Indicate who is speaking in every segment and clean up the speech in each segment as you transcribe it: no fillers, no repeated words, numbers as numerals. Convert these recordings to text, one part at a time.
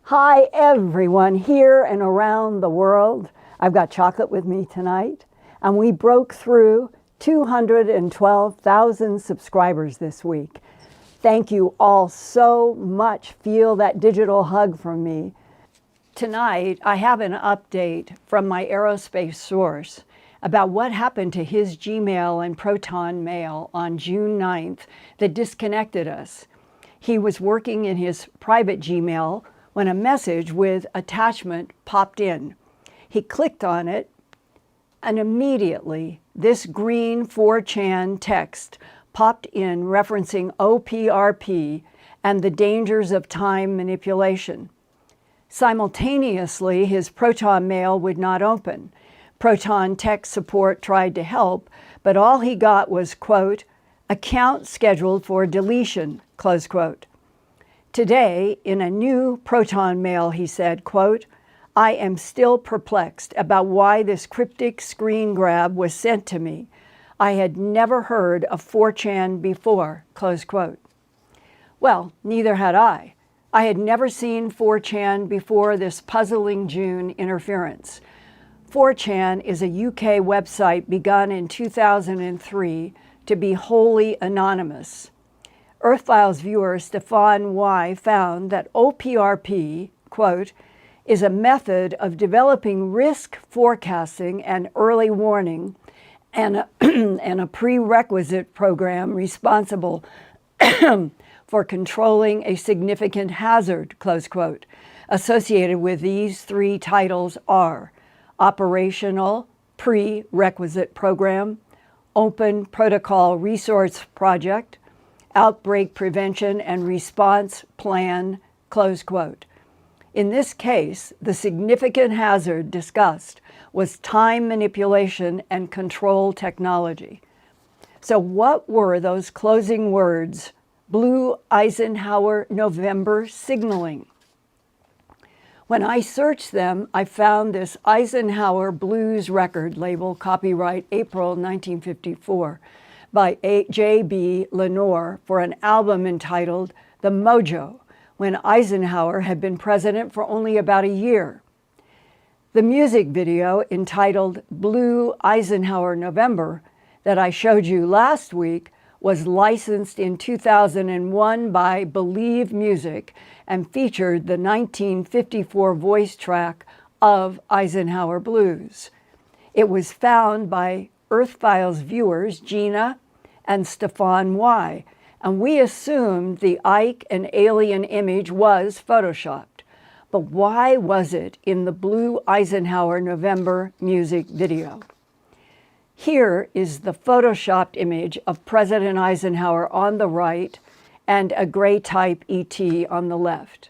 Speaker 1: Hi everyone here and around the world. I've got chocolate with me tonight, and we broke through 212,000 subscribers this week. Thank you all so much. Feel that digital hug from me. Tonight I have an update from my aerospace source about what happened to his Gmail and Proton mail on June 9th that disconnected us. He was working in his private Gmail when a message with attachment popped in. He clicked on it, and immediately this green 4chan text popped in referencing OPRP and the dangers of time manipulation. Simultaneously, his Proton mail would not open. Proton tech support tried to help, but all he got was, quote, "account scheduled for deletion," close quote. Today, in a new Proton mail, he said, quote, "I am still perplexed about why this cryptic screen grab was sent to me. I had never heard of 4chan before," close quote. Well, neither had I. I had never seen 4chan before this puzzling June interference. 4chan is a UK website begun in 2003 to be wholly anonymous. Earthfiles viewer Stefan Y. found that OPRP, quote, is a method of developing risk forecasting and early warning and a prerequisite program responsible for controlling a significant hazard, close quote. Associated with these three titles are Operational Prerequisite Program, Open Protocol Resource Project, Outbreak Prevention and Response Plan, close quote. In this case, the significant hazard discussed was time manipulation and control technology. So what were those closing words? Blue Eisenhower November signaling. When I searched them, I found this Eisenhower Blues record label, copyright April 1954, by J.B. Lenore for an album entitled The Mojo, when Eisenhower had been president for only about a year. The music video entitled Blue Eisenhower November that I showed you last week was licensed in 2001 by Believe Music and featured the 1954 voice track of Eisenhower Blues. It was found by Earthfiles viewers Gina and Stefan Y, and we assumed the Ike and alien image was photoshopped. But why was it in the Blue Eisenhower November music video? Here is the photoshopped image of President Eisenhower on the right and a gray type E.T. on the left.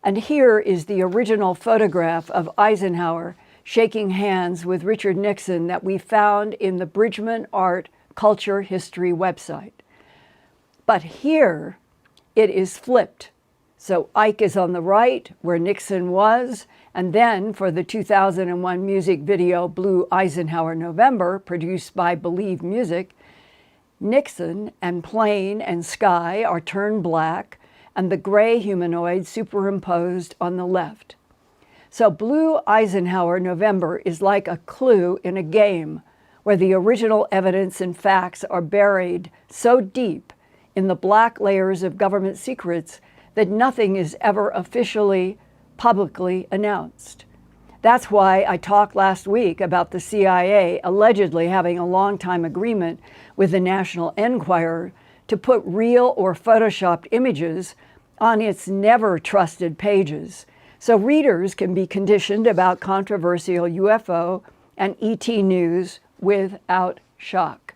Speaker 1: And here is the original photograph of Eisenhower shaking hands with Richard Nixon that we found in the Bridgman Art Culture History website. But here it is flipped. So Ike is on the right where Nixon was, and then for the 2001 music video Blue Eisenhower November, produced by Believe Music, Nixon and plane and sky are turned black and the gray humanoid superimposed on the left. So Blue Eisenhower November is like a clue in a game where the original evidence and facts are buried so deep in the black layers of government secrets that nothing is ever officially, publicly announced. That's why I talked last week about the CIA allegedly having a long-time agreement with the National Enquirer to put real or photoshopped images on its never-trusted pages, so readers can be conditioned about controversial UFO and ET news without shock.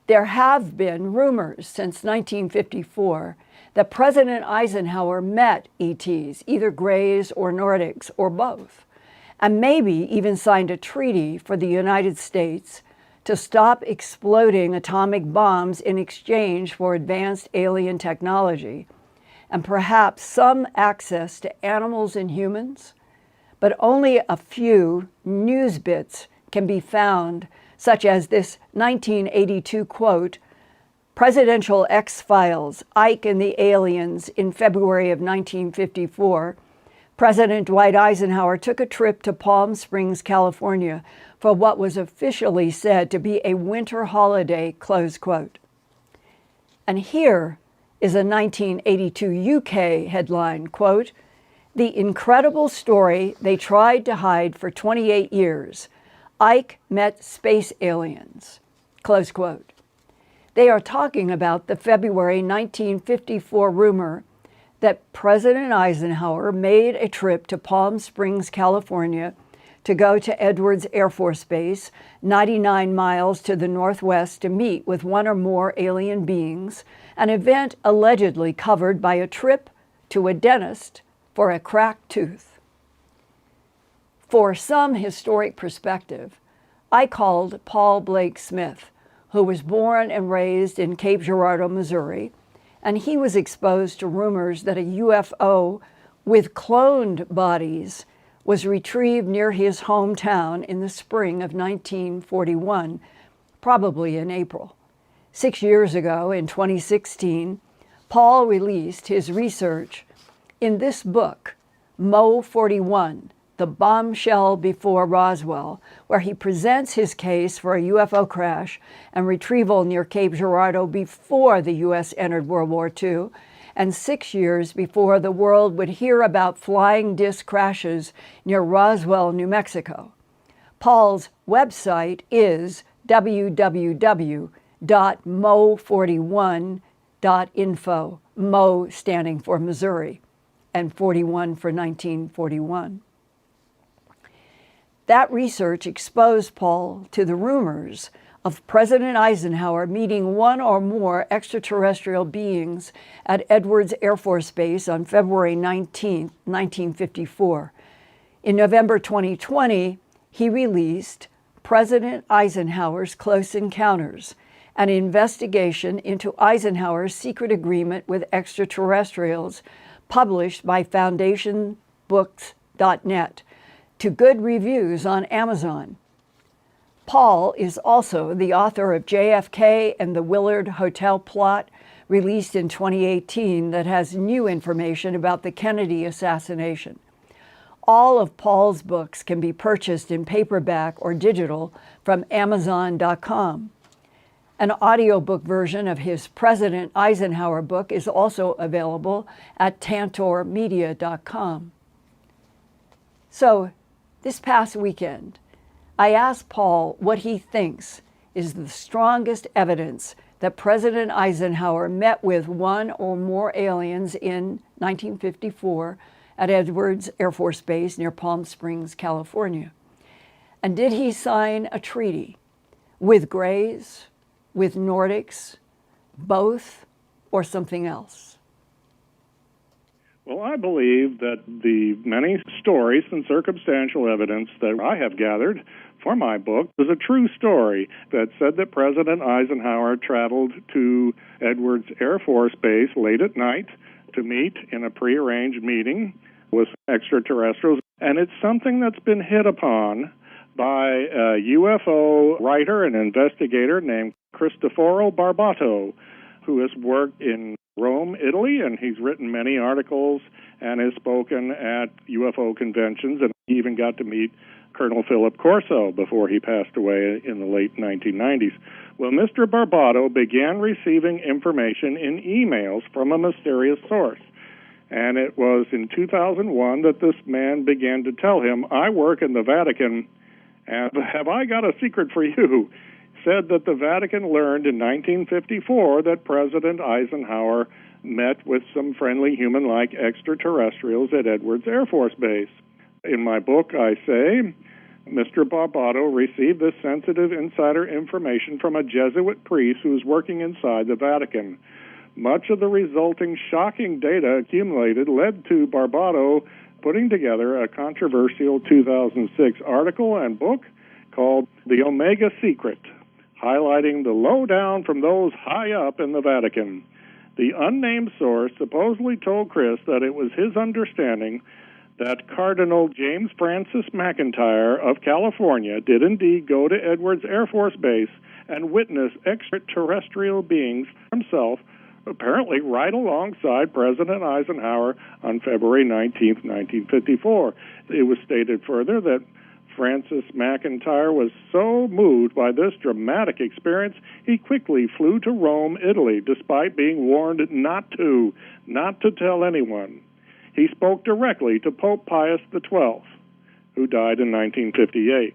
Speaker 1: There have been rumors since 1954 that President Eisenhower met E.T.s, either Greys or Nordics or both, and maybe even signed a treaty for the United States to stop exploding atomic bombs in exchange for advanced alien technology, and perhaps some access to animals and humans, but only a few news bits can be found, such as this 1982 quote Presidential X-Files, Ike and the Aliens, in February of 1954, President Dwight Eisenhower took a trip to Palm Springs, California, for what was officially said to be a winter holiday, close quote. And here is a 1982 UK headline, quote, "The incredible story they tried to hide for 28 years. Ike met space aliens," close quote. They are talking about the February 1954 rumor that President Eisenhower made a trip to Palm Springs, California, to go to Edwards Air Force Base, 99 miles to the northwest, to meet with one or more alien beings, an event allegedly covered by a trip to a dentist for a cracked tooth. For some historic perspective, I called Paul Blake Smith, who was born and raised in Cape Girardeau, Missouri, and he was exposed to rumors that a UFO with cloned bodies was retrieved near his hometown in the spring of 1941, probably in April. 6 years ago, in 2016, Paul released his research in this book, Mo 41, The Bombshell Before Roswell, where he presents his case for a UFO crash and retrieval near Cape Girardeau before the U.S. entered World War II, and 6 years before the world would hear about flying disc crashes near Roswell, New Mexico. Paul's website is www.mo41.info, Mo standing for Missouri, and 41 for 1941. That research exposed Paul to the rumors of President Eisenhower meeting one or more extraterrestrial beings at Edwards Air Force Base on February 19, 1954. In November 2020, he released President Eisenhower's Close Encounters, an investigation into Eisenhower's secret agreement with extraterrestrials, published by foundationbooks.net, to good reviews on Amazon. Paul is also the author of JFK and the Willard Hotel Plot, released in 2018, that has new information about the Kennedy assassination. All of Paul's books can be purchased in paperback or digital from Amazon.com. An audiobook version of his President Eisenhower book is also available at tantormedia.com. So, this past weekend, I asked Paul what he thinks is the strongest evidence that President Eisenhower met with one or more aliens in 1954 at Edwards Air Force Base near Palm Springs, California. And did he sign a treaty with Greys, with Nordics, both, or something else?
Speaker 2: Well, I believe that the many stories and circumstantial evidence that I have gathered for my book is a true story that said that President Eisenhower traveled to Edwards Air Force Base late at night to meet in a prearranged meeting with extraterrestrials. And it's something that's been hit upon by a UFO writer and investigator named Cristoforo Barbato, who has worked in Rome, Italy, and he's written many articles and has spoken at UFO conventions, and he even got to meet Colonel Philip Corso before he passed away in the late 1990s. Well, Mr. Barbato began receiving information in emails from a mysterious source, and it was in 2001 that this man began to tell him, "I work in the Vatican, and have I got a secret for you?" Said that the Vatican learned in 1954 that President Eisenhower met with some friendly human-like extraterrestrials at Edwards Air Force Base. In my book, I say, Mr. Barbato received this sensitive insider information from a Jesuit priest who was working inside the Vatican. Much of the resulting shocking data accumulated led to Barbato putting together a controversial 2006 article and book called The Omega Secret, highlighting the lowdown from those high up in the Vatican. The unnamed source supposedly told Chris that it was his understanding that Cardinal James Francis McIntyre of California did indeed go to Edwards Air Force Base and witness extraterrestrial beings himself, apparently right alongside President Eisenhower on February 19, 1954. It was stated further that Francis McIntyre was so moved by this dramatic experience, he quickly flew to Rome, Italy, despite being warned not to tell anyone. He spoke directly to Pope Pius XII, who died in 1958.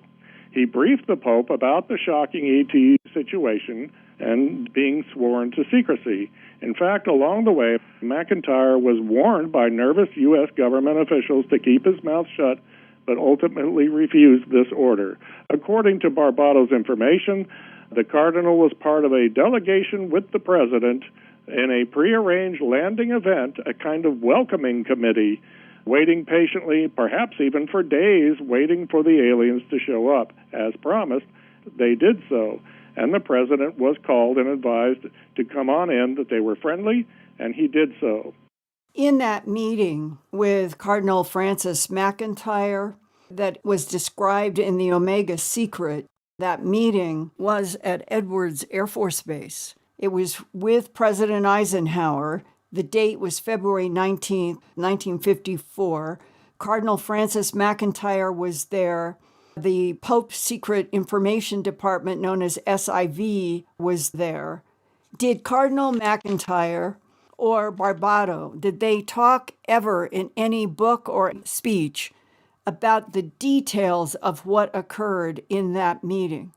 Speaker 2: He briefed the Pope about the shocking E.T. situation and being sworn to secrecy. In fact, along the way, McIntyre was warned by nervous U.S. government officials to keep his mouth shut, but ultimately refused this order. According to Barbato's information, the Cardinal was part of a delegation with the President in a prearranged landing event, a kind of welcoming committee, waiting patiently, perhaps even for days, waiting for the aliens to show up. As promised, they did so, and the President was called and advised to come on in, that they were friendly, and he did so.
Speaker 1: In that meeting with Cardinal Francis McIntyre that was described in the Omega Secret, that meeting was at Edwards Air Force Base. It was with President Eisenhower. The date was February 19, 1954. Cardinal Francis McIntyre was there. The Pope's Secret Information Department, known as SIV, was there. Did Cardinal McIntyre or Barbato, did they talk ever in any book or speech about the details of what occurred in that meeting?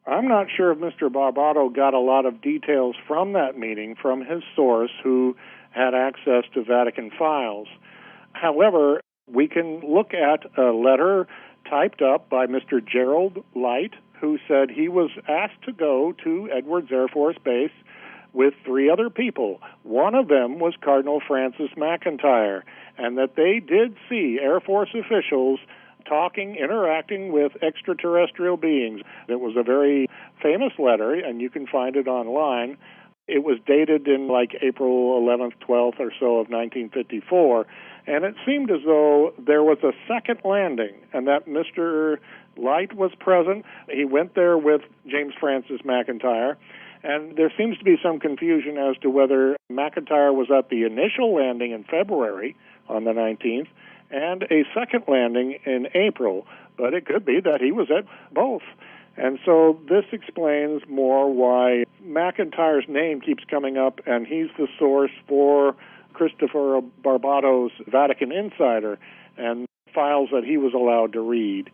Speaker 2: I'm not sure if Mr. Barbato got a lot of details from that meeting from his source, who had access to Vatican files. However, we can look at a letter typed up by Mr. Gerald Light, who said he was asked to go to Edwards Air Force Base with 3 other people. One of them was Cardinal Francis McIntyre, and that they did see Air Force officials interacting with extraterrestrial beings. It was a very famous letter, and you can find it online. It was dated in April 11th, 12th or so of 1954, and it seemed as though there was a second landing, and that Mr. Light was present. He went there with James Francis McIntyre, and there seems to be some confusion as to whether McIntyre was at the initial landing in February on the 19th and a second landing in April, but it could be that he was at both. And so this explains more why McIntyre's name keeps coming up, and he's the source for Cristoforo Barbato's Vatican Insider and files that he was allowed to read.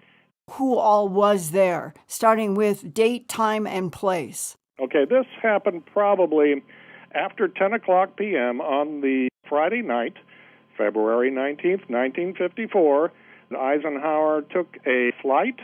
Speaker 1: Who all was there, starting with date, time, and place?
Speaker 2: Okay, this happened probably after 10 o'clock p.m. on the Friday night, February 19th, 1954. Eisenhower took a flight,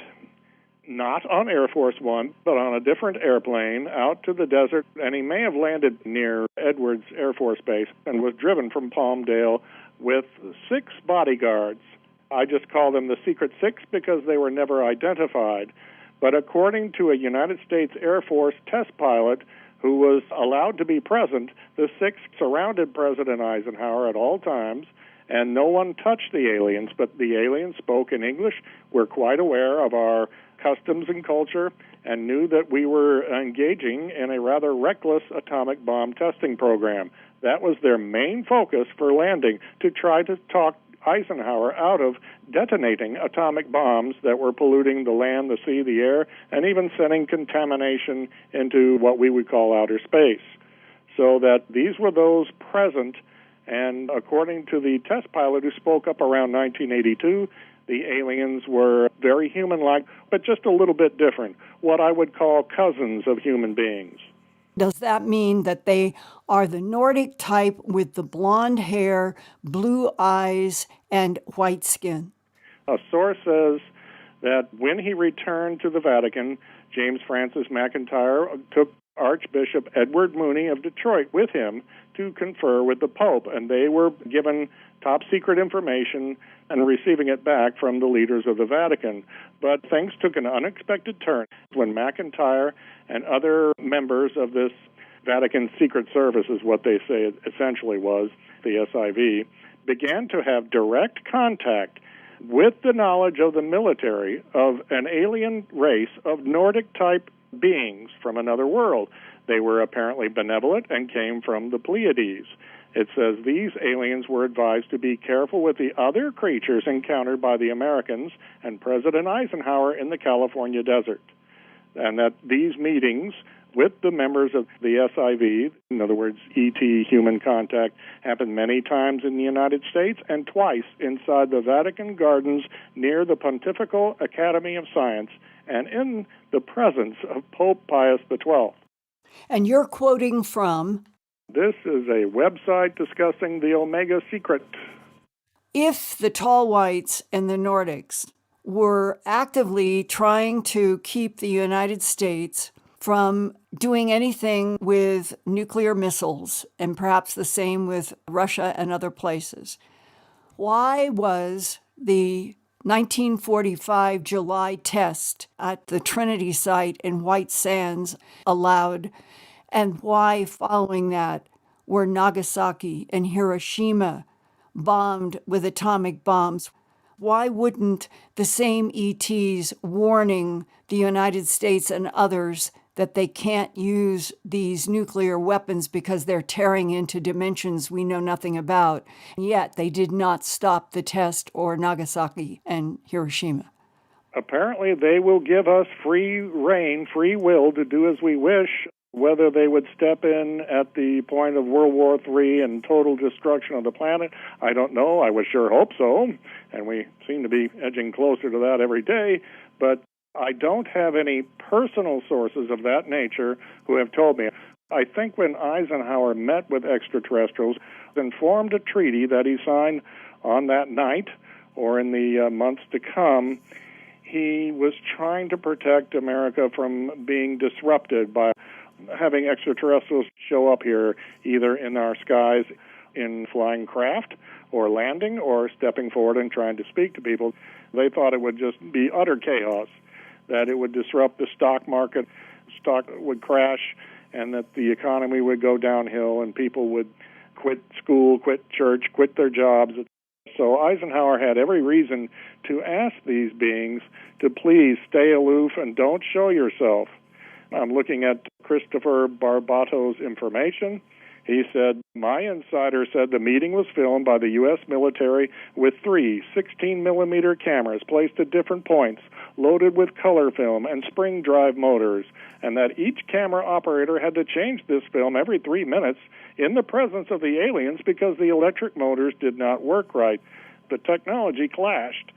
Speaker 2: not on Air Force One, but on a different airplane out to the desert, and he may have landed near Edwards Air Force Base and was driven from Palmdale with 6 bodyguards. I just call them the Secret Six because they were never identified. But according to a United States Air Force test pilot who was allowed to be present, the 6 surrounded President Eisenhower at all times, and no one touched the aliens, but the aliens spoke in English, were quite aware of our customs and culture, and knew that we were engaging in a rather reckless atomic bomb testing program. That was their main focus for landing, to try to talk Eisenhower out of detonating atomic bombs that were polluting the land, the sea, the air, and even sending contamination into what we would call outer space. So that these were those present, and according to the test pilot who spoke up around 1982, the aliens were very human-like, but just a little bit different, what I would call cousins of human beings.
Speaker 1: Does that mean that they are the Nordic type with the blonde hair, blue eyes, and white skin?
Speaker 2: A source says that when he returned to the Vatican, James Francis McIntyre took Archbishop Edward Mooney of Detroit with him to confer with the Pope, and they were given top-secret information and receiving it back from the leaders of the Vatican. But things took an unexpected turn when McIntyre and other members of this Vatican Secret Service, is what they say it essentially was, the SIV, began to have direct contact with the knowledge of the military of an alien race of Nordic-type beings from another world. They were apparently benevolent and came from the Pleiades. It says these aliens were advised to be careful with the other creatures encountered by the Americans and President Eisenhower in the California desert, and that these meetings with the members of the SIV, in other words, E.T. human contact, happened many times in the United States and twice inside the Vatican gardens near the Pontifical Academy of Science and in the presence of Pope Pius XII.
Speaker 1: And you're quoting from?
Speaker 2: This is a website discussing the Omega Secret.
Speaker 1: If the tall whites and the Nordics were actively trying to keep the United States from doing anything with nuclear missiles, and perhaps the same with Russia and other places, why was the 1945 July test at the Trinity site in White Sands allowed? And why, following that, were Nagasaki and Hiroshima bombed with atomic bombs? Why wouldn't the same E.T.s warning the United States and others that they can't use these nuclear weapons because they're tearing into dimensions we know nothing about, yet they did not stop the test or Nagasaki and Hiroshima?
Speaker 2: Apparently, they will give us free rein, free will to do as we wish. Whether they would step in at the point of World War III and total destruction of the planet, I don't know. I would sure hope so, and we seem to be edging closer to that every day. But I don't have any personal sources of that nature who have told me. I think when Eisenhower met with extraterrestrials and formed a treaty that he signed on that night or in the months to come, he was trying to protect America from being disrupted by having extraterrestrials show up here, either in our skies in flying craft or landing or stepping forward and trying to speak to people. They thought it would just be utter chaos, that it would disrupt the stock market, stock would crash, and that the economy would go downhill and people would quit school, quit church, quit their jobs. So Eisenhower had every reason to ask these beings to please stay aloof and don't show yourself. I'm looking at Christopher Barbato's information. He said, my insider said the meeting was filmed by the U.S. military with three 16-millimeter cameras placed at different points, loaded with color film and spring drive motors, and that each camera operator had to change this film every 3 minutes in the presence of the aliens because the electric motors did not work right. The technology clashed.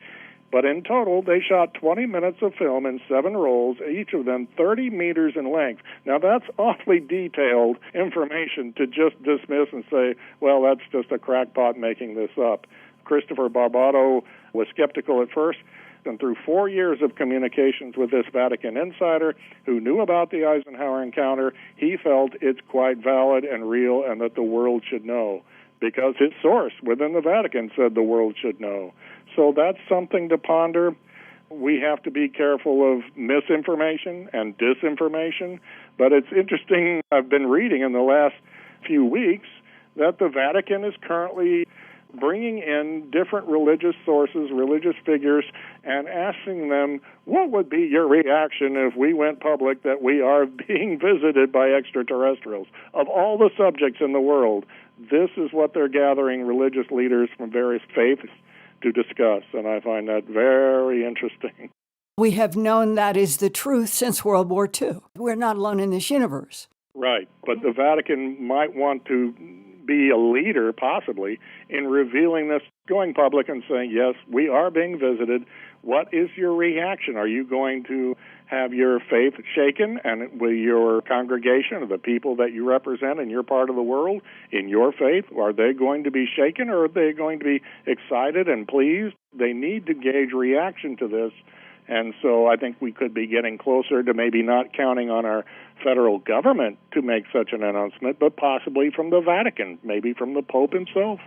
Speaker 2: But in total, they shot 20 minutes of film in 7 rolls, each of them 30 meters in length. Now, that's awfully detailed information to just dismiss and say, well, that's just a crackpot making this up. Christopher Barbato was skeptical at first, and through 4 years of communications with this Vatican insider who knew about the Eisenhower encounter, he felt it's quite valid and real and that the world should know, because his source within the Vatican said the world should know. So that's something to ponder. We have to be careful of misinformation and disinformation. But it's interesting, I've been reading in the last few weeks that the Vatican is currently bringing in different religious sources, religious figures, and asking them, what would be your reaction if we went public that we are being visited by extraterrestrials? Of all the subjects in the world, this is what they're gathering religious leaders from various faiths to discuss, and I find that very interesting.
Speaker 1: We have known that is the truth since World War II. We're not alone in this universe.
Speaker 2: Right, but the Vatican might want to be a leader, possibly, in revealing this, going public and saying, yes, we are being visited. What is your reaction? Are you going to have your faith shaken, and will your congregation or the people that you represent in your part of the world, in your faith, are they going to be shaken, or are they going to be excited and pleased? They need to gauge reaction to this, and so I think we could be getting closer to maybe not counting on our federal government to make such an announcement, but possibly from the Vatican, maybe from the Pope himself.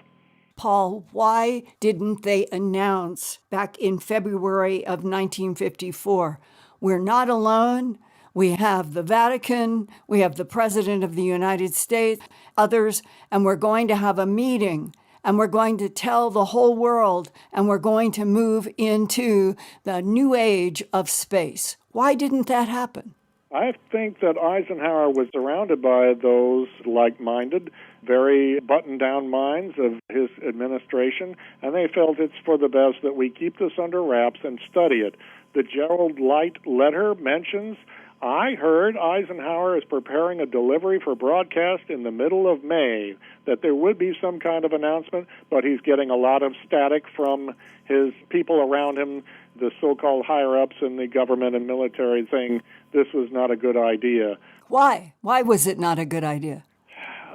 Speaker 1: Paul, why didn't they announce back in February of 1954, we're not alone, we have the Vatican, we have the President of the United States, others, and we're going to have a meeting, and we're going to tell the whole world, and we're going to move into the new age of space? Why didn't that happen?
Speaker 2: I think that Eisenhower was surrounded by those like-minded, very buttoned-down minds of his administration, and they felt it's for the best that we keep this under wraps and study it. The Gerald Light letter mentions, I heard Eisenhower is preparing a delivery for broadcast in the middle of May, that there would be some kind of announcement, but he's getting a lot of static from his people around him, the so-called higher-ups in the government and military, saying this was not a good idea.
Speaker 1: Why? Why was it not a good idea?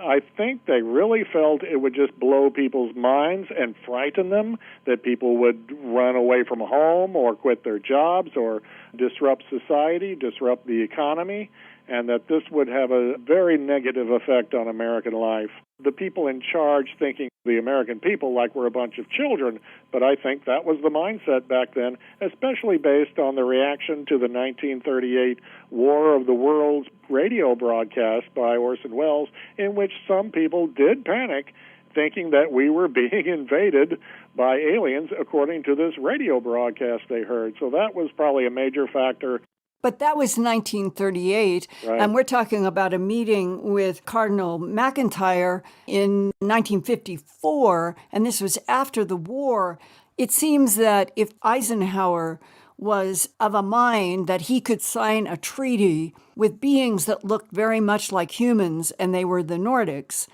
Speaker 2: I think they really felt it would just blow people's minds and frighten them, that people would run away from home or quit their jobs or disrupt society, disrupt the economy, and that this would have a very negative effect on American life. The people in charge thinking the American people like we're a bunch of children, but I think that was the mindset back then, especially based on the reaction to the 1938 War of the Worlds radio broadcast by Orson Welles, in which some people did panic, thinking that we were being invaded by aliens according to this radio broadcast they heard. So that was probably a major factor.
Speaker 1: But that was 1938,
Speaker 2: Right.
Speaker 1: And we're talking about a meeting with Cardinal McIntyre in 1954, and this was after the war. It seems that if Eisenhower was of a mind that he could sign a treaty with beings that looked very much like humans, and they were the Nordics,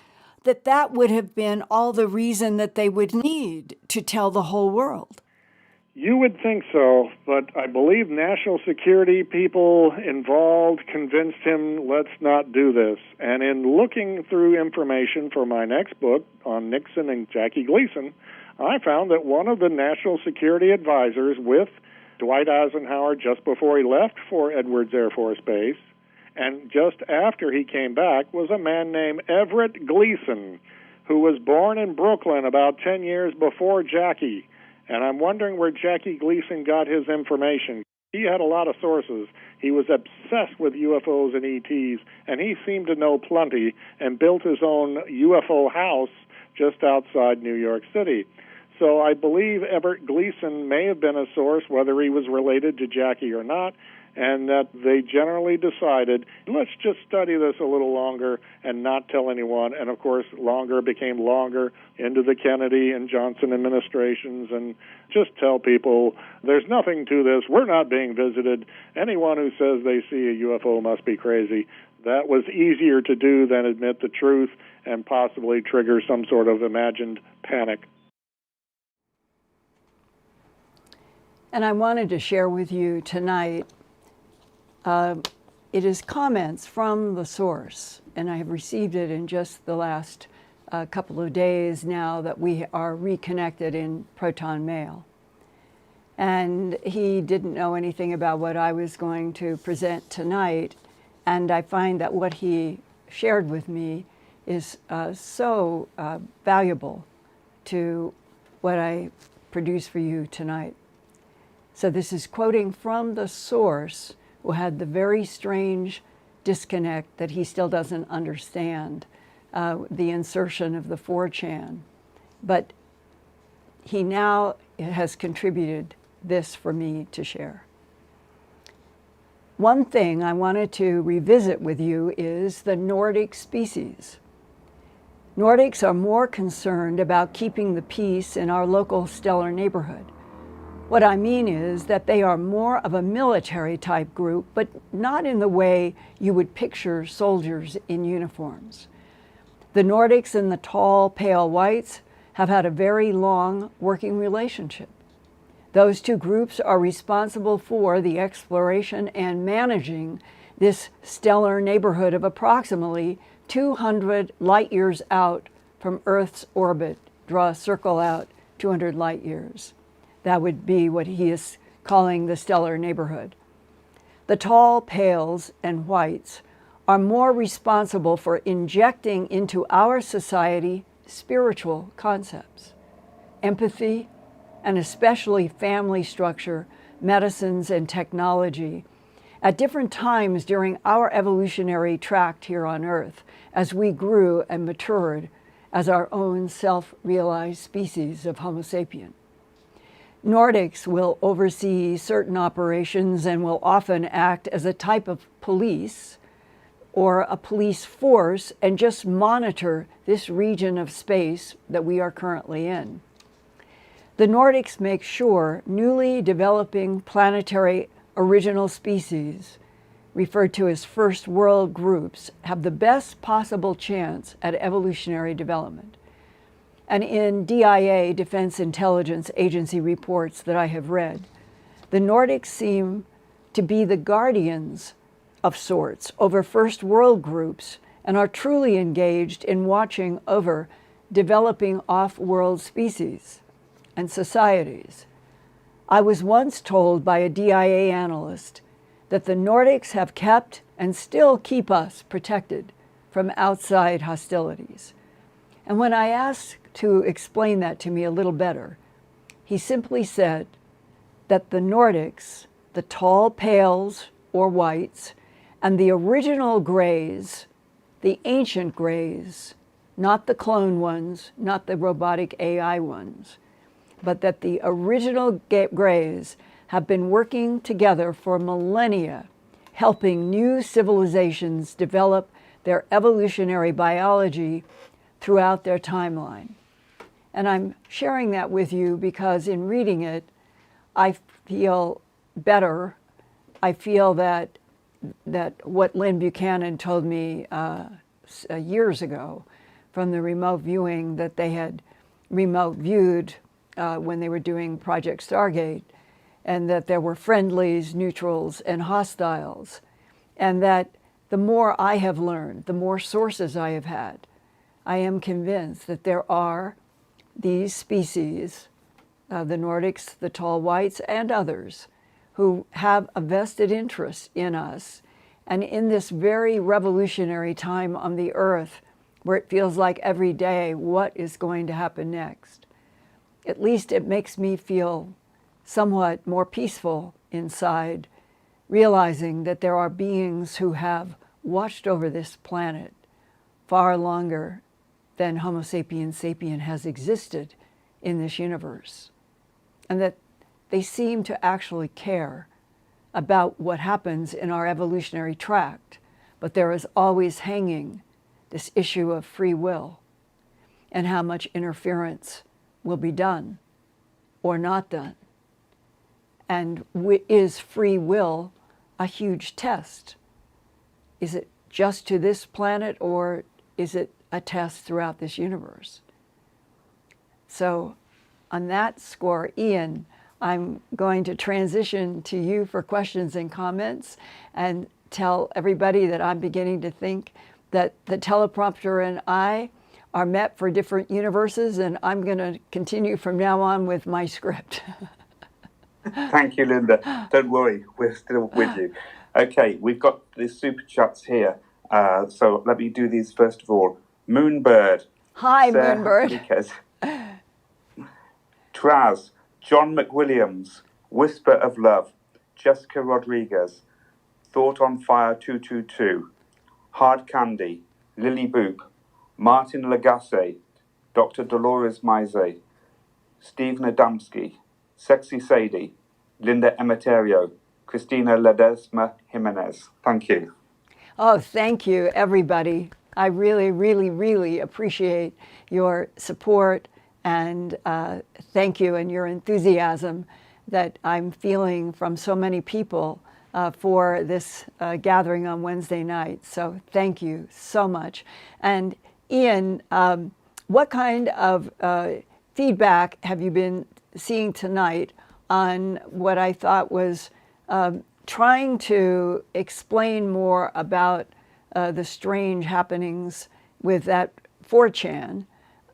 Speaker 1: that would have been all the reason that they would need to tell the whole world.
Speaker 2: You would think so, but I believe national security people involved convinced him, let's not do this. And in looking through information for my next book on Nixon and Jackie Gleason, I found that one of the national security advisors with Dwight Eisenhower just before he left for Edwards Air Force Base and just after he came back was a man named Everett Gleason, who was born in Brooklyn about 10 years before Jackie. And I'm wondering where Jackie Gleason got his information. He had a lot of sources. He was obsessed with UFOs and E.T.s, and he seemed to know plenty and built his own UFO house just outside New York City. So I believe Everett Gleason may have been a source, whether he was related to Jackie or not, and that they generally decided, let's just study this a little longer and not tell anyone. And, of course, longer became longer into the Kennedy and Johnson administrations, and just tell people there's nothing to this. We're not being visited. Anyone who says they see a UFO must be crazy. That was easier to do than admit the truth and possibly trigger some sort of imagined panic.
Speaker 1: And I wanted to share with you tonight, it is comments from the source, and I have received it in just the last couple of days now that we are reconnected in Proton Mail. And he didn't know anything about what I was going to present tonight, and I find that what he shared with me is so valuable to what I produce for you tonight. So this is quoting from the source, who had the very strange disconnect that he still doesn't understand, the insertion of the 4chan. But he now has contributed this for me to share. One thing I wanted to revisit with you is the Nordic species. Nordics are more concerned about keeping the peace in our local stellar neighborhood. What I mean is that they are more of a military type group, but not in the way you would picture soldiers in uniforms. The Nordics and the tall, pale whites have had a very long working relationship. Those two groups are responsible for the exploration and managing this stellar neighborhood of approximately 200 light years out from Earth's orbit. Draw a circle out 200 light years. That would be what he is calling the stellar neighborhood. The tall pales and whites are more responsible for injecting into our society spiritual concepts, empathy, and especially family structure, medicines, and technology at different times during our evolutionary tract here on Earth as we grew and matured as our own self-realized species of Homo sapien. Nordics will oversee certain operations and will often act as a type of police or a police force and just monitor this region of space that we are currently in. The Nordics make sure newly developing planetary original species, referred to as first world groups, have the best possible chance at evolutionary development. And in DIA, Defense Intelligence Agency reports that I have read, the Nordics seem to be the guardians of sorts over first world groups and are truly engaged in watching over developing off-world species and societies. I was once told by a DIA analyst that the Nordics have kept and still keep us protected from outside hostilities. And when I asked to explain that to me a little better, he simply said that the Nordics, the tall pales or whites, and the original grays, the ancient grays, not the clone ones, not the robotic AI ones, but that the original grays have been working together for millennia, helping new civilizations develop their evolutionary biology throughout their timeline. And I'm sharing that with you because in reading it, I feel better. I feel that what Lynn Buchanan told me years ago from the remote viewing that they had remote viewed when they were doing Project Stargate, and that there were friendlies, neutrals, and hostiles, and that the more I have learned, the more sources I have had, I am convinced that there are these species, the Nordics, the tall whites, and others, who have a vested interest in us and in this very revolutionary time on the earth where it feels like every day, what is going to happen next? At least it makes me feel somewhat more peaceful inside, realizing that there are beings who have watched over this planet far longer than Homo sapiens sapien has existed in this universe, and that they seem to actually care about what happens in our evolutionary tract, but there is always hanging this issue of free will and how much interference will be done or not done. And is free will a huge test? Is it just to this planet, or is it a test throughout this universe? So on that score, Ian, I'm going to transition to you for questions and comments and tell everybody that I'm beginning to think that the teleprompter and I are met for different universes, and I'm going to continue from now on with my script.
Speaker 3: Thank you, Linda. Don't worry, we're still with you. Okay, we've got the super chats here. So let me do these first of all. Moonbird.
Speaker 1: Hi,
Speaker 3: Sarah
Speaker 1: Moonbird.
Speaker 3: Enriquez. Traz. John McWilliams. Whisper of Love. Jessica Rodriguez. Thought on Fire 222. Hard Candy. Lily Boop. Martin Lagasse. Dr. Dolores Mize. Stephen Adamski. Sexy Sadie. Linda Emeterio. Christina Ledesma Jimenez. Thank you.
Speaker 1: Oh, thank you, everybody. I really, really, really appreciate your support, and thank you and your enthusiasm that I'm feeling from so many people for this gathering on Wednesday night. So thank you so much. And Ian, what kind of feedback have you been seeing tonight on what I thought was trying to explain more about the strange happenings with that 4chan,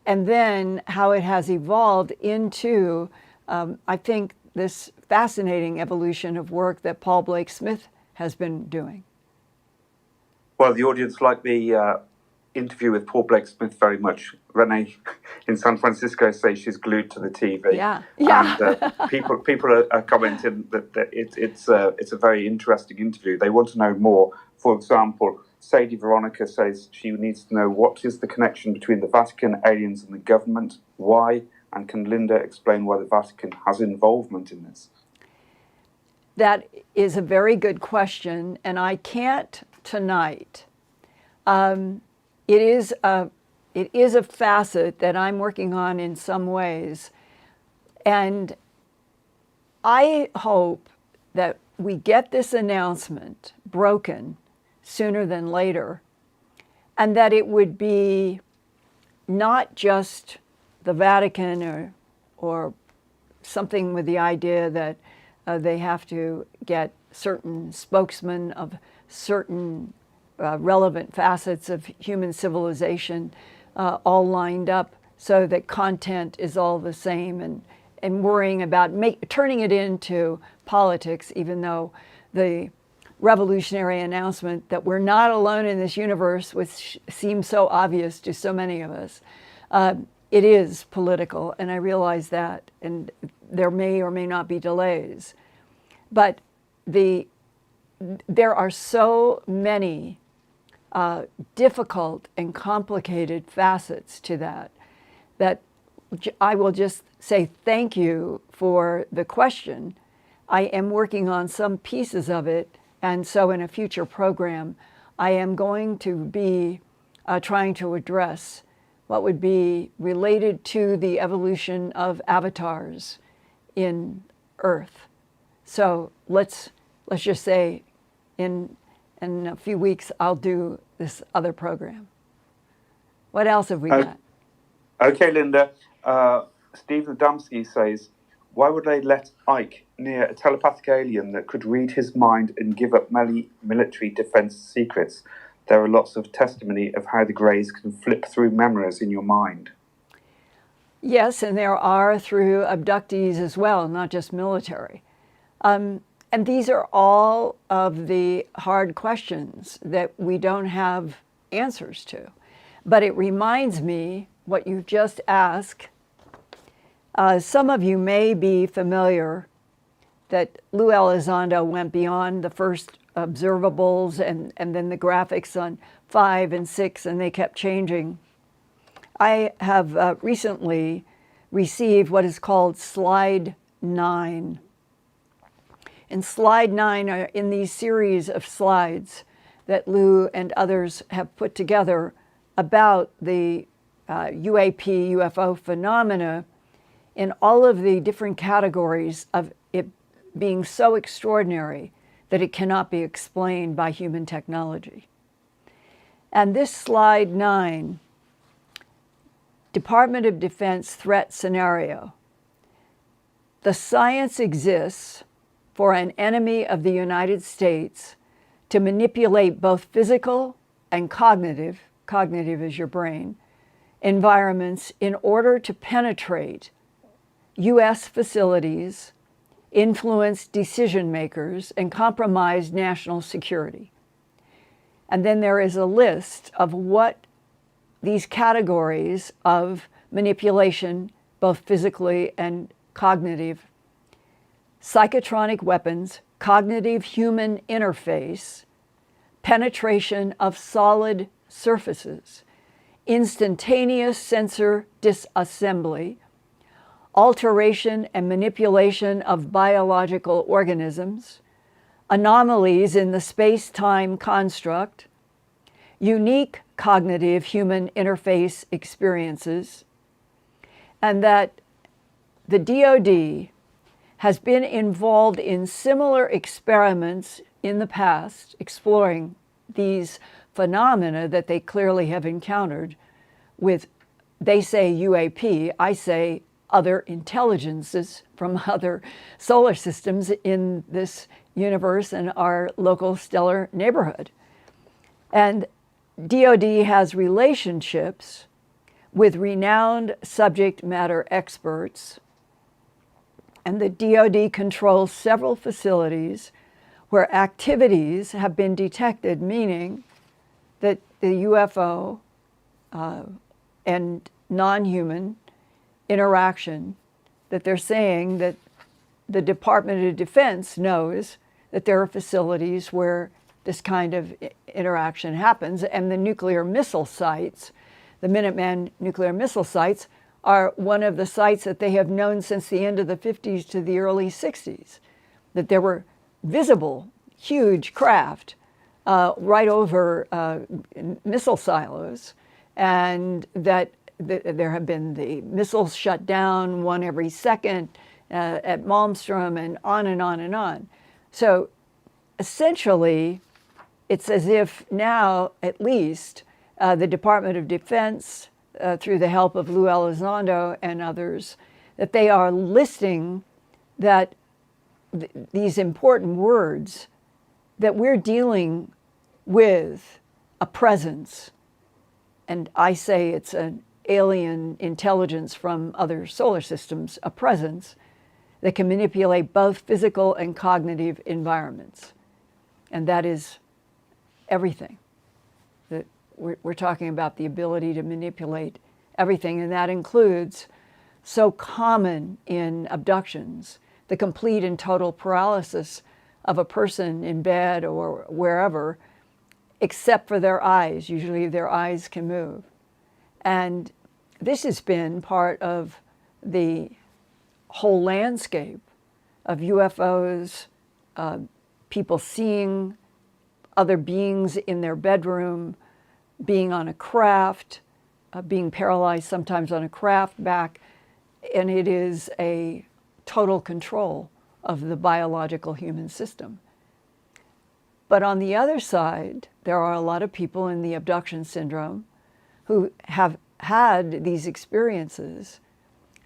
Speaker 1: and then how it has evolved into, I think, this fascinating evolution of work that Paul Blake Smith has been doing?
Speaker 3: Well, the audience liked the interview with Paul Blake Smith very much. Renee in San Francisco says she's glued to the TV.
Speaker 1: Yeah, yeah.
Speaker 3: And people are commenting that it's a very interesting interview. They want to know more. For example, Sadie Veronica says she needs to know what is the connection between the Vatican, aliens, and the government. Why? And can Linda explain why the Vatican has involvement in this?
Speaker 1: That is a very good question, and I can't tonight. It is a facet that I'm working on in some ways, and I hope that we get this announcement broken sooner than later, and that it would be not just the Vatican or something with the idea that they have to get certain spokesmen of certain relevant facets of human civilization all lined up so that content is all the same, and worrying about turning it into politics, even though the revolutionary announcement that we're not alone in this universe, which seems so obvious to so many of us, it is political, and I realize that, and there may or may not be delays. But there are so many difficult and complicated facets to that I will just say thank you for the question. I am working on some pieces of it, and so in a future program, I am going to be trying to address what would be related to the evolution of avatars in Earth. So let's just say in a few weeks, I'll do this other program. What else have we got?
Speaker 3: Okay, Linda. Stephen Adamski says, why would they let Ike near a telepathic alien that could read his mind and give up military defense secrets? There are lots of testimony of how the Greys can flip through memories in your mind.
Speaker 1: Yes, and there are through abductees as well, not just military. And these are all of the hard questions that we don't have answers to. But it reminds me what you just asked. Some of you may be familiar that Lou Elizondo went beyond the first observables and then the graphics on 5 and 6, and they kept changing. I have recently received what is called Slide 9. And Slide 9 are in these series of slides that Lou and others have put together about the UAP, UFO phenomena in all of the different categories of it being so extraordinary that it cannot be explained by human technology. And this Slide 9, Department of Defense threat scenario. The science exists for an enemy of the United States to manipulate both physical and cognitive is your brain, environments in order to penetrate U.S. facilities, influence decision makers, and compromise national security. And then there is a list of what these categories of manipulation, both physically and cognitive: psychotronic weapons, cognitive human interface, penetration of solid surfaces, instantaneous sensor disassembly, alteration and manipulation of biological organisms, anomalies in the space-time construct, unique cognitive human interface experiences, and that the DoD has been involved in similar experiments in the past, exploring these phenomena that they clearly have encountered with, they say UAP, I say other intelligences from other solar systems in this universe and our local stellar neighborhood. And DoD has relationships with renowned subject matter experts, and the DoD controls several facilities where activities have been detected, meaning that the UFO and non-human interaction, that they're saying that the Department of Defense knows that there are facilities where this kind of interaction happens, and the nuclear missile sites, the Minuteman nuclear missile sites, are one of the sites that they have known since the end of the 50s to the early 60s, that there were visible, huge craft right over missile silos, and that there have been the missiles shut down one every second at Malmstrom, and on and on and on. So essentially, it's as if now, at least, the Department of Defense, through the help of Lou Elizondo and others, that they are listing that these important words, that we're dealing with a presence, and I say it's an alien intelligence from other solar systems, a presence that can manipulate both physical and cognitive environments. And that is everything. That we're talking about the ability to manipulate everything, and that includes, so common in abductions, the complete and total paralysis of a person in bed or wherever, except for their eyes. Usually their eyes can move. And this has been part of the whole landscape of UFOs, people seeing other beings in their bedroom, being on a craft, being paralyzed sometimes on a craft back, and it is a total control of the biological human system. But on the other side, there are a lot of people in the abduction syndrome who have had these experiences,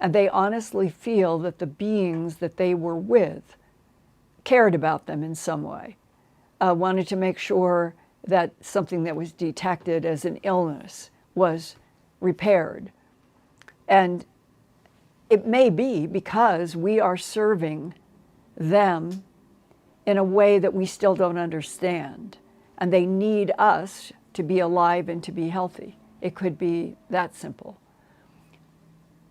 Speaker 1: and they honestly feel that the beings that they were with cared about them in some way, wanted to make sure that something that was detected as an illness was repaired. And it may be because we are serving them in a way that we still don't understand, and they need us to be alive and to be healthy. It could be that simple.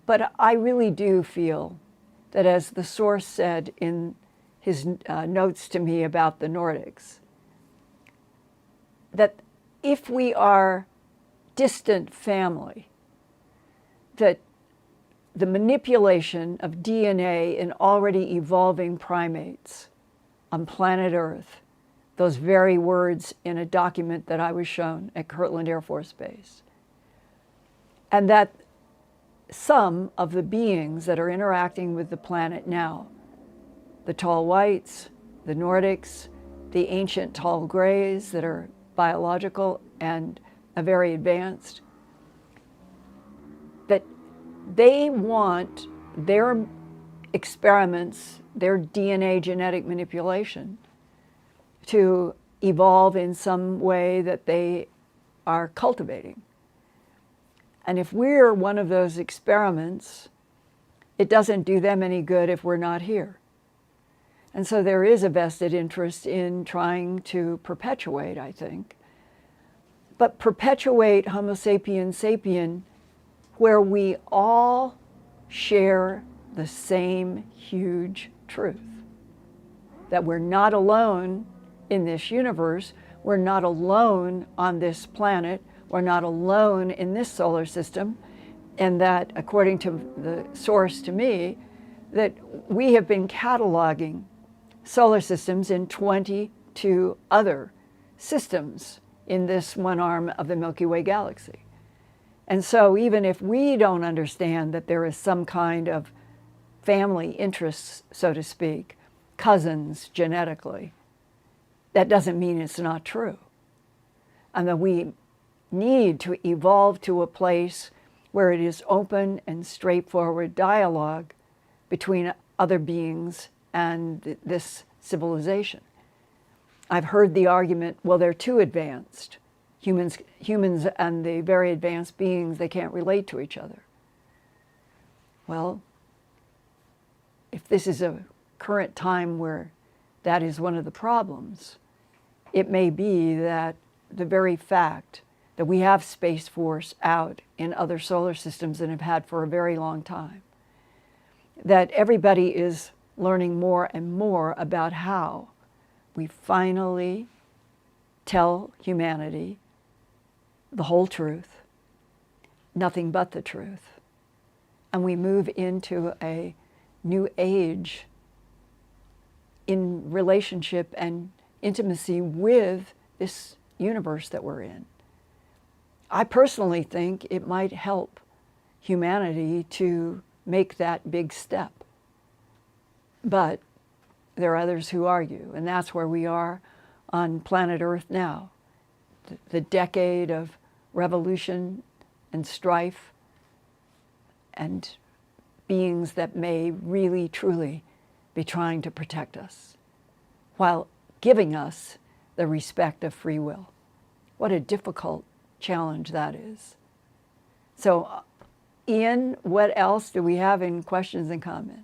Speaker 1: But I really do feel that, as the source said in his notes to me about the Nordics, that if we are distant family, that the manipulation of DNA in already evolving primates on planet Earth, those very words in a document that I was shown at Kirtland Air Force Base, and that some of the beings that are interacting with the planet now, the tall whites, the Nordics, the ancient tall grays that are biological and very advanced, that they want their experiments, their DNA genetic manipulation, to evolve in some way that they are cultivating. And if we're one of those experiments, it doesn't do them any good if we're not here. And so there is a vested interest in trying to perpetuate, I think, but perpetuate Homo sapiens sapien where we all share the same huge truth, that we're not alone in this universe, we're not alone on this planet, we're not alone in this solar system, and that, according to the source to me, that we have been cataloging solar systems in 22 other systems in this one arm of the Milky Way galaxy. And so even if we don't understand that there is some kind of family interests, so to speak, cousins genetically, that doesn't mean it's not true. And that we need to evolve to a place where it is open and straightforward dialogue between other beings and this civilization. I've heard the argument, well, they're too advanced. Humans and the very advanced beings, they can't relate to each other. Well, if this is a current time where that is one of the problems, it may be that the very fact that we have Space Force out in other solar systems and have had for a very long time, that everybody is learning more and more about how we finally tell humanity the whole truth, nothing but the truth, and we move into a new age in relationship and intimacy with this universe that we're in. I personally think it might help humanity to make that big step. But there are others who argue, and that's where we are on planet Earth now. The decade of revolution and strife and beings that may really, truly be trying to protect us while giving us the respect of free will. What a difficult challenge that is. So, Ian, what else do we have in questions and comments?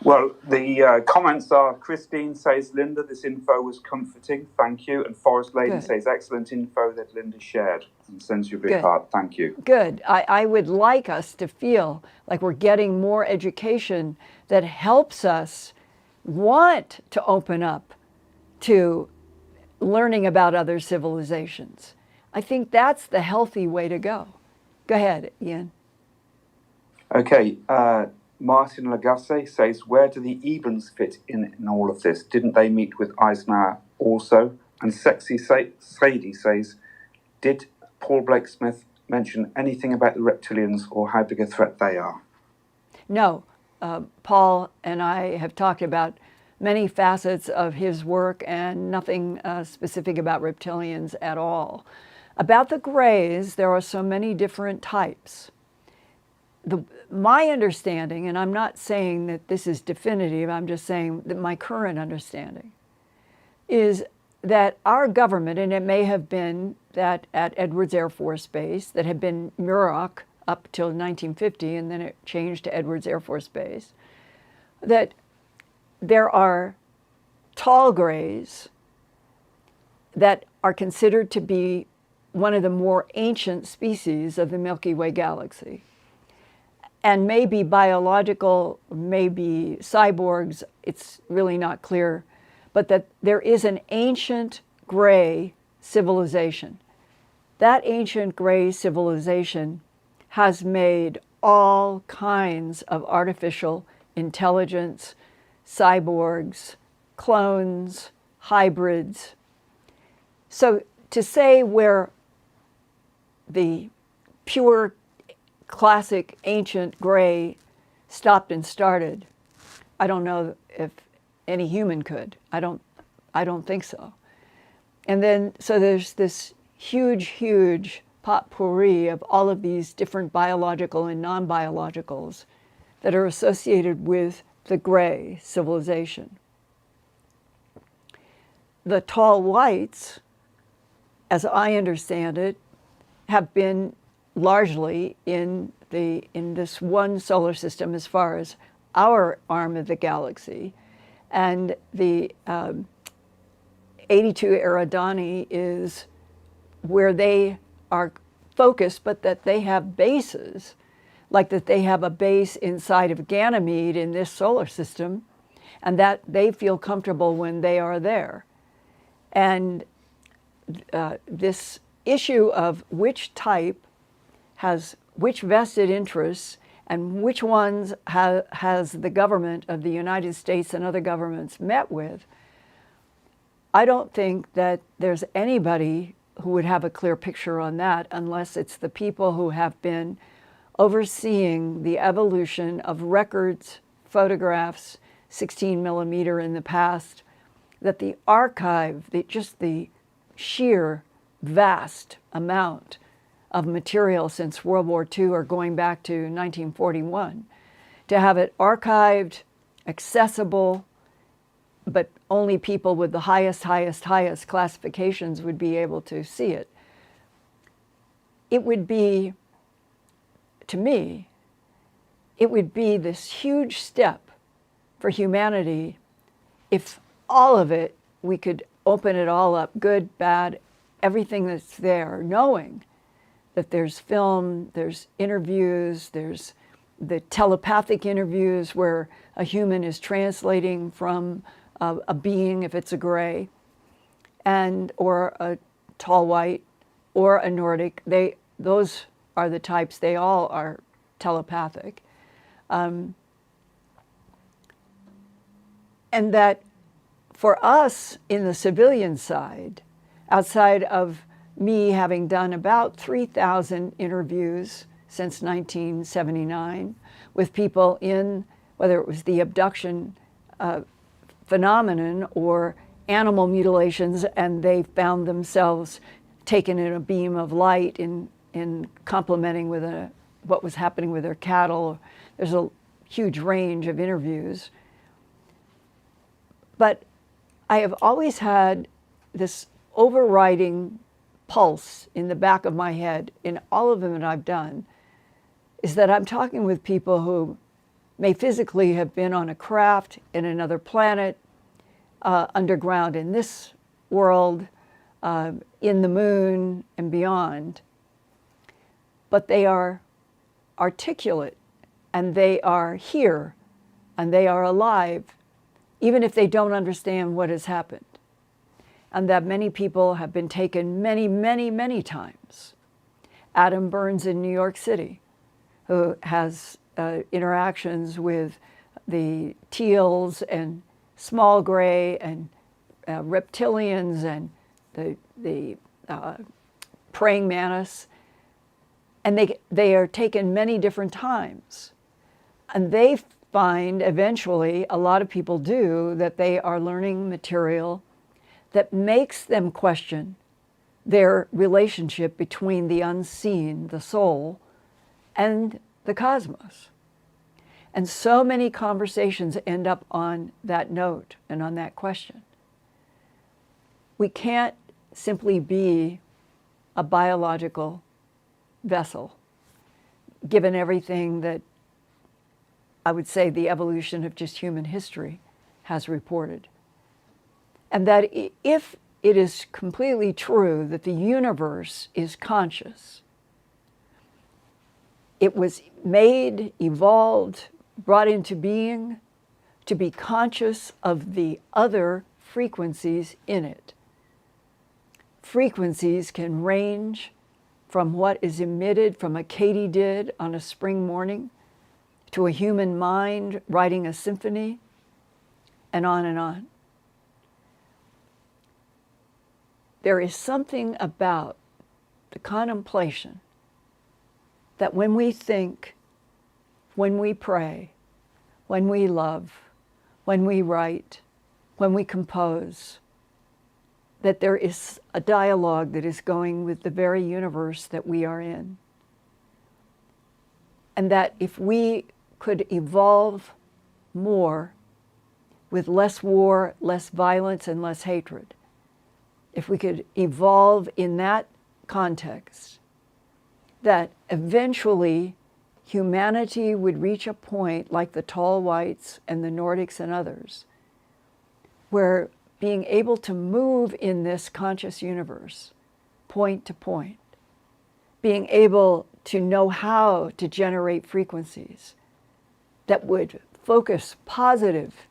Speaker 3: Well, the comments are, Christine says, Linda, this info was comforting, thank you. And Forest Lady
Speaker 1: Good.
Speaker 3: says, excellent info that Linda shared, and sends you a big
Speaker 1: Good.
Speaker 3: heart, thank you.
Speaker 1: Good. I would like us to feel like we're getting more education that helps us want to open up to learning about other civilizations. I think that's the healthy way to go. Go ahead, Ian.
Speaker 3: Okay, Martin Lagasse says, where do the Ebens fit in all of this? Didn't they meet with Eisenhower also? And Sexy Sadie says, did Paul Blake Smith mention anything about the reptilians or how big a threat they are?
Speaker 1: No, Paul and I have talked about many facets of his work and nothing specific about reptilians at all. About the Greys, there are so many different types. My understanding, and I'm not saying that this is definitive, I'm just saying that my current understanding is that our government, and it may have been that at Edwards Air Force Base, that had been Muroc up till 1950, and then it changed to Edwards Air Force Base, that there are tall grays that are considered to be one of the more ancient species of the Milky Way galaxy. And maybe biological, maybe cyborgs, it's really not clear, but that there is an ancient gray civilization. That ancient gray civilization has made all kinds of artificial intelligence, cyborgs, clones, hybrids. So to say where the pure classic ancient gray stopped and started, I don't know if any human could. I don't think so. And then so there's this huge potpourri of all of these different biological and non-biologicals that are associated with the gray civilization. The tall whites, as I understand it, have been largely in this one solar system as far as our arm of the galaxy. And the 82 Eridani is where they are focused, but that they have bases, like that they have a base inside of Ganymede in this solar system, and that they feel comfortable when they are there. And this issue of which type has which vested interests and which ones has the government of the United States and other governments met with, I don't think that there's anybody who would have a clear picture on that unless it's the people who have been overseeing the evolution of records, photographs, 16 millimeter in the past, that the archive, just the sheer vast amount of material since World War II or going back to 1941, to have it archived, accessible, but only people with the highest classifications would be able to see it. It would be, to me, it would be this huge step for humanity if all of it, we could open it all up, good, bad, everything that's there, knowing that there's film, there's interviews, there's the telepathic interviews where a human is translating from a being, if it's a gray, and or a tall white, or a Nordic. Those are the types. They all are telepathic. And that for us in the civilian side, outside of me having done about 3,000 interviews since 1979 with people in, whether it was the abduction phenomenon or animal mutilations, and they found themselves taken in a beam of light in complementing with what was happening with their cattle. There's a huge range of interviews. But I have always had this overriding pulse in the back of my head in all of them that I've done, is that I'm talking with people who may physically have been on a craft in another planet, underground in this world, in the moon and beyond. But they are articulate, and they are here, and they are alive, even if they don't understand what has happened. And that many people have been taken many, many, many times. Adam Burns in New York City, who has interactions with the teals and small gray and reptilians and the praying mantis, and they are taken many different times. And they find eventually, a lot of people do, that they are learning material that makes them question their relationship between the unseen, the soul, and the cosmos. And so many conversations end up on that note and on that question. We can't simply be a biological vessel, given everything that I would say the evolution of just human history has reported. And that if it is completely true that the universe is conscious, it was made, evolved, brought into being to be conscious of the other frequencies in it. Frequencies can range from what is emitted from a katydid on a spring morning to a human mind writing a symphony, and on and on. There is something about the contemplation that when we think, when we pray, when we love, when we write, when we compose, that there is a dialogue that is going with the very universe that we are in. And that if we could evolve more with less war, less violence, and less hatred, if we could evolve in that context, that eventually humanity would reach a point like the tall whites and the Nordics and others, where being able to move in this conscious universe, point to point, being able to know how to generate frequencies that would focus positive,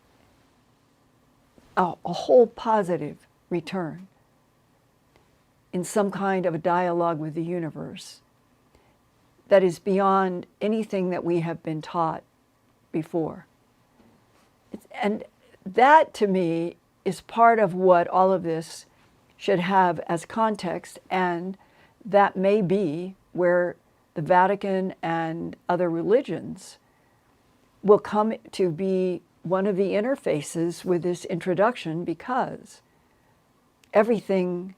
Speaker 1: a whole positive return in some kind of a dialogue with the universe that is beyond anything that we have been taught before. And that, to me, is part of what all of this should have as context, and that may be where the Vatican and other religions will come to be one of the interfaces with this introduction, because everything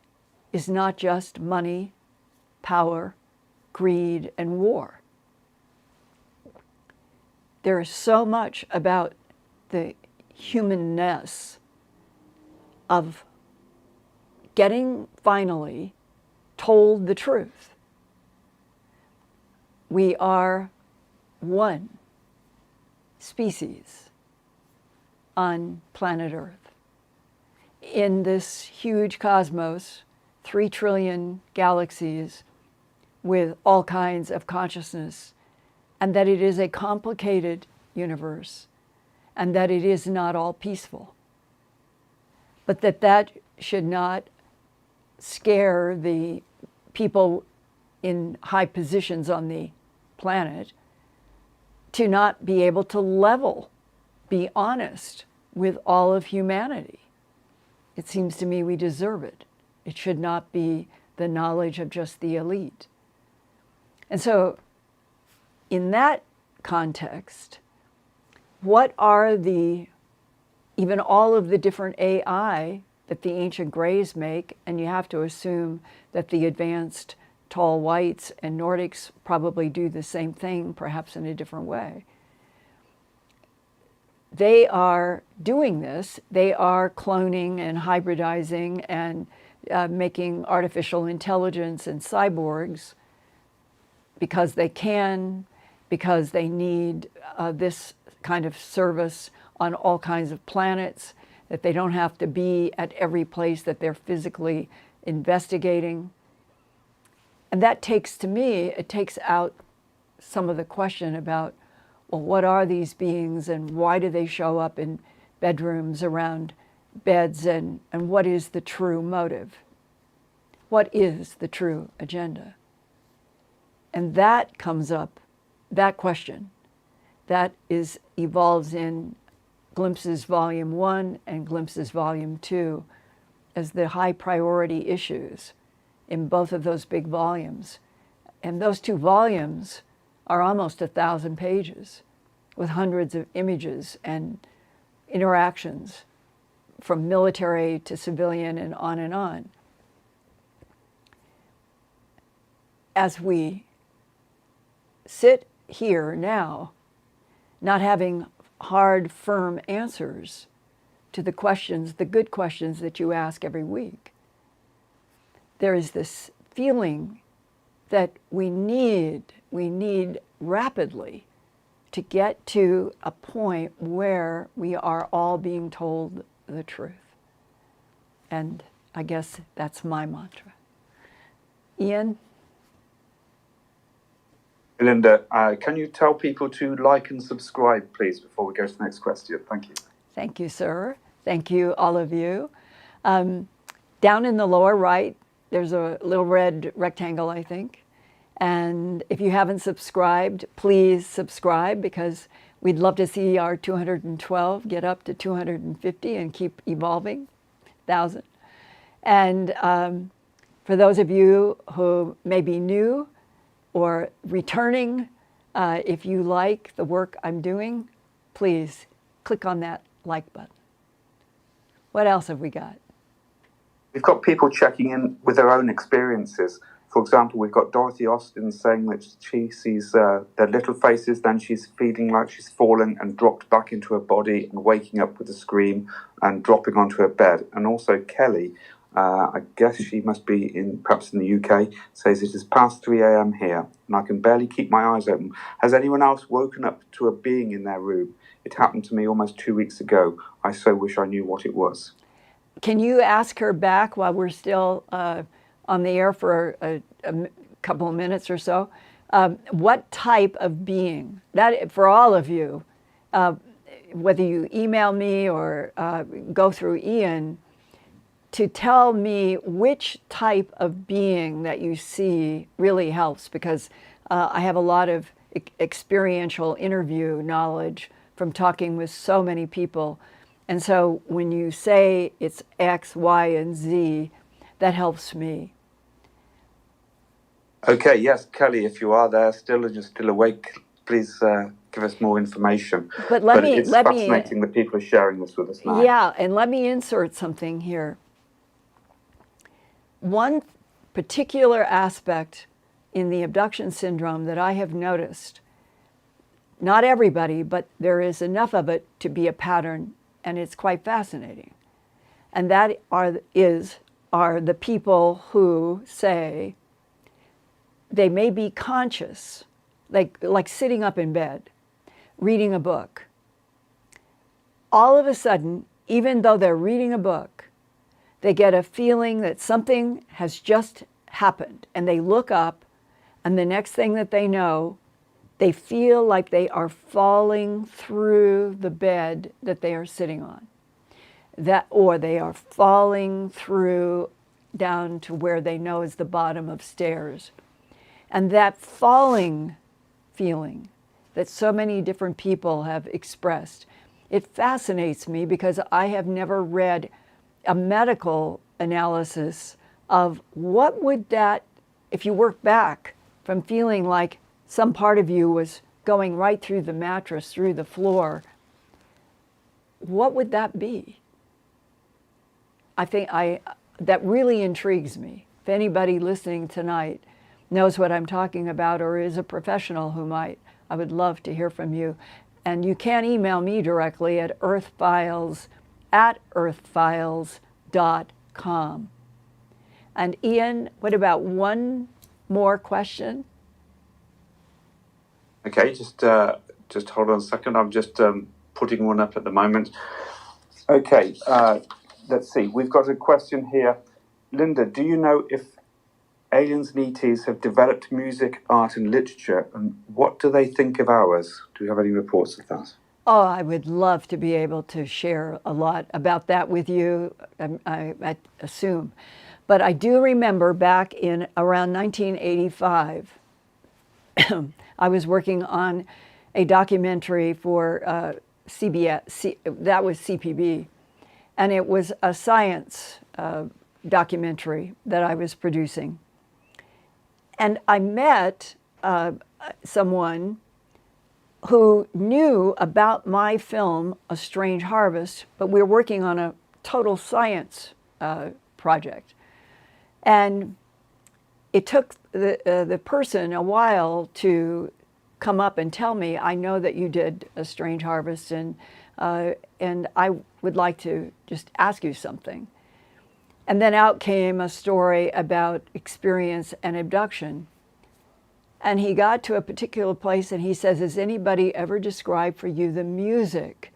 Speaker 1: is not just money, power, greed, and war. There is so much about the humanness of getting finally told the truth. We are one species on planet Earth. In this huge cosmos, 3 trillion galaxies with all kinds of consciousness, and that it is a complicated universe, and that it is not all peaceful. But that should not scare the people in high positions on the planet to not be able to be honest with all of humanity. It seems to me we deserve it. It should not be the knowledge of just the elite. And so, in that context, what are even all of the different AI that the ancient Greys make, and you have to assume that the advanced tall whites and Nordics probably do the same thing, perhaps in a different way. They are doing this. They are cloning and hybridizing and making artificial intelligence and cyborgs because they can, because they need this kind of service on all kinds of planets, that they don't have to be at every place that they're physically investigating. And that takes, to me, it takes out some of the question about, well, what are these beings and why do they show up in bedrooms around beds, and what is the true motive? What is the true agenda? And that comes up, that question, that evolves in Glimpses Volume 1 and Glimpses Volume 2 as the high priority issues in both of those big volumes. And those two volumes are almost 1,000 pages with hundreds of images and interactions from military to civilian and on and on. As we sit here now, not having hard, firm answers to the questions, the good questions that you ask every week, there is this feeling that we need rapidly to get to a point where we are all being told the truth. And I guess that's my mantra. Ian?
Speaker 3: Linda, can you tell people to like and subscribe, please, before we go to the next question? Thank you.
Speaker 1: Thank you, sir. Thank you, all of you. Down in the lower right, there's a little red rectangle, I think. And if you haven't subscribed, please subscribe, because we'd love to see our 212 get up to 250 and keep evolving, 1,000. And for those of you who may be new or returning, if you like the work I'm doing, please click on that like button. What else have we got?
Speaker 3: We've got people checking in with their own experiences. For example, we've got Dorothy Austin saying that she sees their little faces, then she's feeling like she's fallen and dropped back into her body and waking up with a scream and dropping onto her bed. And also Kelly, I guess she must be perhaps in the UK, says it is past 3 a.m. here and I can barely keep my eyes open. Has anyone else woken up to a being in their room? It happened to me almost 2 weeks ago. I so wish I knew what it was.
Speaker 1: Can you ask her back while we're still on the air for a couple of minutes or so? What type of being? That, for all of you, whether you email me or go through Ian, to tell me which type of being that you see really helps, because I have a lot of experiential interview knowledge from talking with so many people. And so when you say it's X, Y, and Z, that helps me.
Speaker 3: Okay, yes, Kelly, if you are there still and you're still awake, please give us more information.
Speaker 1: But
Speaker 3: it's fascinating that people are sharing this with us now.
Speaker 1: Yeah, and let me insert something here. One particular aspect in the abduction syndrome that I have noticed, not everybody, but there is enough of it to be a pattern, and it's quite fascinating. And that are the people who say they may be conscious, like sitting up in bed, reading a book. All of a sudden, even though they're reading a book, they get a feeling that something has just happened, and they look up, and the next thing that they know, they feel like they are falling through the bed that they are sitting on. Or they are falling through down to where they know is the bottom of stairs. And that falling feeling that so many different people have expressed. It fascinates me because I have never read a medical analysis of what would that, if you work back from feeling like some part of you was going right through the mattress, through the floor, what would that be? I think that really intrigues me. If anybody listening tonight knows what I'm talking about or is a professional who might, I would love to hear from you. And you can email me directly at earthfiles@earthfiles.com. And Ian, what about one more question?
Speaker 3: Okay, just hold on a second. I'm just putting one up at the moment. Okay, let's see. We've got a question here. Linda, do you know if aliens and E.T.s have developed music, art, and literature, and what do they think of ours? Do you have any reports of that?
Speaker 1: Oh, I would love to be able to share a lot about that with you, I assume. But I do remember back in around 1985, I was working on a documentary for CBS, that was CPB, and it was a science documentary that I was producing. And I met someone who knew about my film, A Strange Harvest, but we were working on a total science project. And it took the person a while to come up and tell me, I know that you did A Strange Harvest, and I would like to just ask you something. And then out came a story about experience and abduction. And he got to a particular place and he says, has anybody ever described for you the music?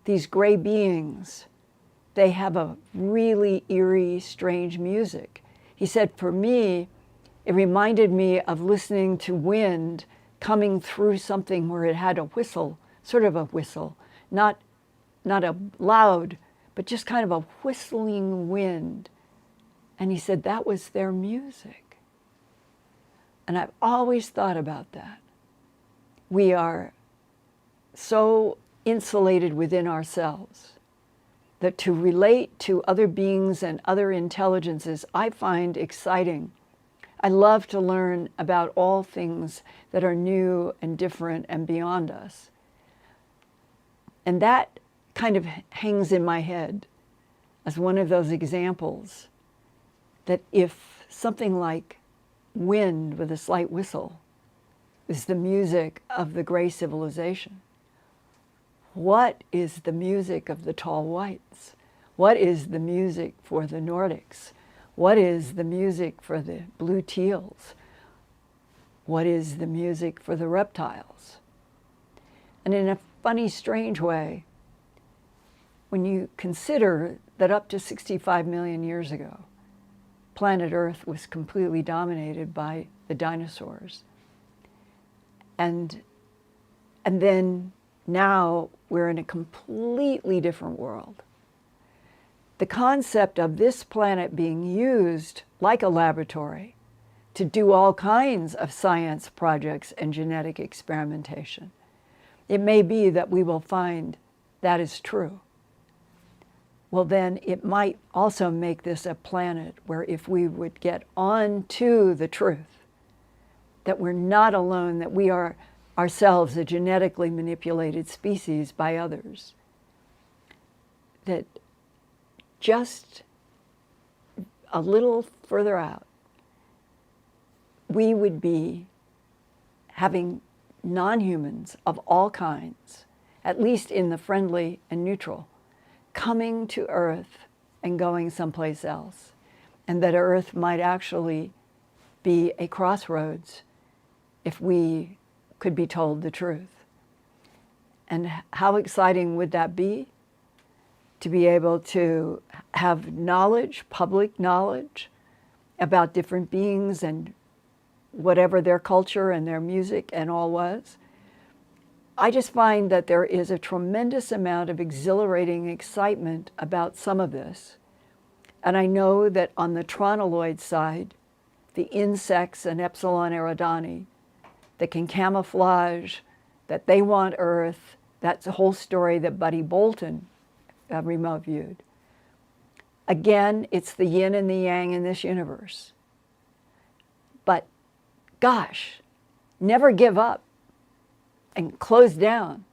Speaker 1: These gray beings, they have a really eerie, strange music. He said, for me, it reminded me of listening to wind coming through something where it had a whistle, sort of a whistle, not a loud, but just kind of a whistling wind. And he said that was their music. And I've always thought about that. We are so insulated within ourselves that to relate to other beings and other intelligences, I find exciting. I love to learn about all things that are new and different and beyond us. And that kind of hangs in my head as one of those examples that if something like wind with a slight whistle is the music of the gray civilization, what is the music of the tall whites? What is the music for the Nordics? What is the music for the blue teals? What is the music for the reptiles? And in a funny, strange way, when you consider that up to 65 million years ago, planet Earth was completely dominated by the dinosaurs. And then now we're in a completely different world. The concept of this planet being used like a laboratory to do all kinds of science projects and genetic experimentation. It may be that we will find that is true. Well, then it might also make this a planet where if we would get on to the truth, that we're not alone, that we are ourselves a genetically manipulated species by others, that just a little further out, we would be having non-humans of all kinds, at least in the friendly and neutral, coming to Earth and going someplace else. And that Earth might actually be a crossroads if we could be told the truth. And how exciting would that be? To be able to have knowledge, public knowledge, about different beings and whatever their culture and their music and all was. I just find that there is a tremendous amount of exhilarating excitement about some of this. And I know that on the tronoloid side, the insects and Epsilon Eridani that can camouflage that they want Earth. That's the whole story that Buddy Bolton remote viewed. Again, it's the yin and the yang in this universe. But gosh, never give up and close down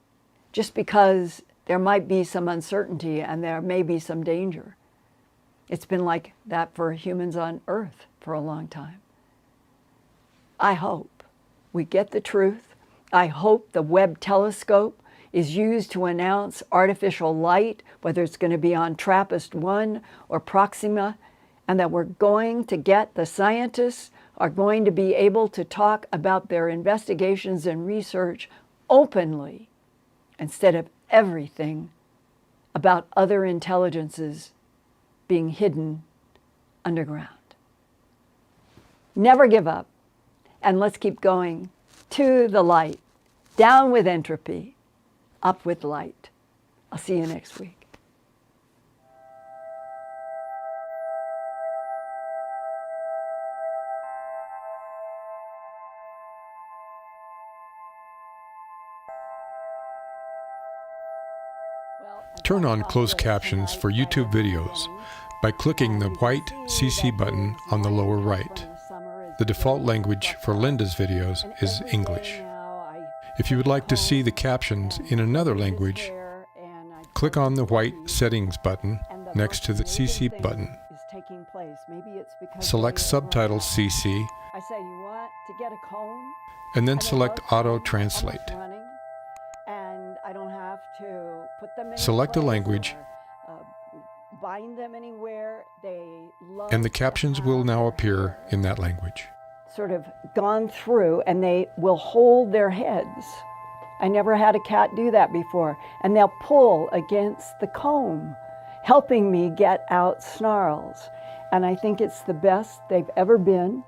Speaker 1: just because there might be some uncertainty and there may be some danger. It's been like that for humans on Earth for a long time. I hope we get the truth. I hope the Webb telescope is used to announce artificial light, whether it's going to be on TRAPPIST-1 or Proxima, and that we're going to get, the scientists are going to be able to talk about their investigations and research openly instead of everything about other intelligences being hidden underground. Never give up, and let's keep going to the light. Down with entropy, up with light. I'll see you next week.
Speaker 4: Turn on closed captions for YouTube videos by clicking the white CC button on the lower right. The default language for Linda's videos is English. If you would like to see the captions in another language, click on the white settings button next to the CC button. Select Subtitles CC, and then select Auto Translate. Select a language, and the captions will now appear in that language.
Speaker 1: Sort of gone through, and they will hold their heads. I never had a cat do that before. And they'll pull against the comb, helping me get out snarls. And I think it's the best they've ever been.